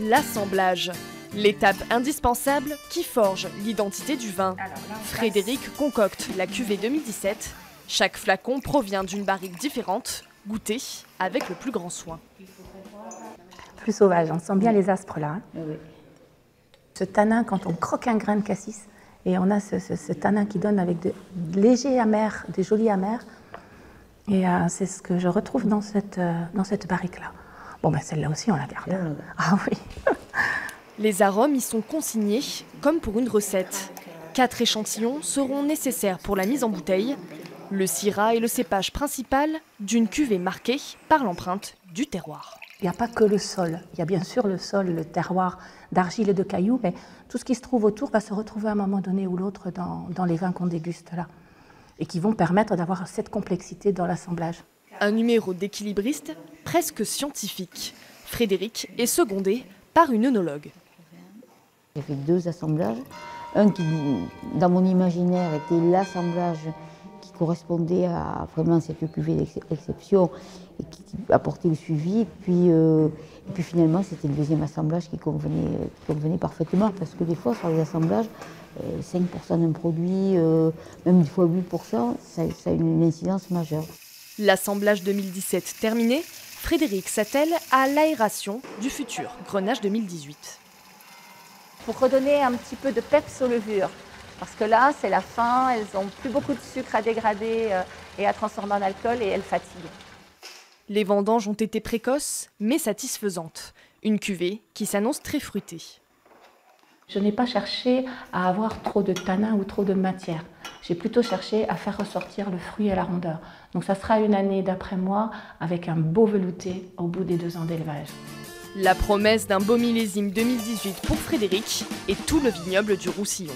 l'assemblage. L'étape indispensable qui forge l'identité du vin. Frédéric concocte la cuvée 2017. Chaque flacon provient d'une barrique différente, goûtée avec le plus grand soin. Plus sauvage, on sent bien les aspres là. Hein. Oui. Ce tanin, quand on croque un grain de cassis, et on a ce tanin qui donne avec de légers amers, des jolis amers. Et c'est ce que je retrouve dans cette barrique-là. Bon, ben celle-là aussi, on la garde. Ah oui. Les arômes y sont consignés, comme pour une recette. 4 échantillons seront nécessaires pour la mise en bouteille. Le syrah est le cépage principal d'une cuvée marquée par l'empreinte du terroir. Il n'y a pas que le sol. Il y a bien sûr le sol, le terroir d'argile et de cailloux, mais tout ce qui se trouve autour va se retrouver à un moment donné ou l'autre dans les vins qu'on déguste là, et qui vont permettre d'avoir cette complexité dans l'assemblage. Un numéro d'équilibriste presque scientifique. Frédéric est secondé par une œnologue. J'ai fait 2 assemblages. Un qui, dans mon imaginaire, était l'assemblage qui correspondait à vraiment cette cuvée d'exception et qui apportait le suivi. Et puis finalement, c'était le deuxième assemblage qui convenait parfaitement. Parce que des fois, sur les assemblages, 5% d'un produit, même des fois 8%, ça a une incidence majeure. L'assemblage 2017 terminé, Frédéric s'attelle à l'aération du futur Grenache 2018. Pour redonner un petit peu de peps aux levures, parce que là, c'est la fin, elles n'ont plus beaucoup de sucre à dégrader et à transformer en alcool et elles fatiguent. Les vendanges ont été précoces, mais satisfaisantes. Une cuvée qui s'annonce très fruitée. Je n'ai pas cherché à avoir trop de tanin ou trop de matière. J'ai plutôt cherché à faire ressortir le fruit et la rondeur. Donc ça sera une année d'après moi avec un beau velouté au bout des 2 ans d'élevage. La promesse d'un beau millésime 2018 pour Frédéric et tout le vignoble du Roussillon.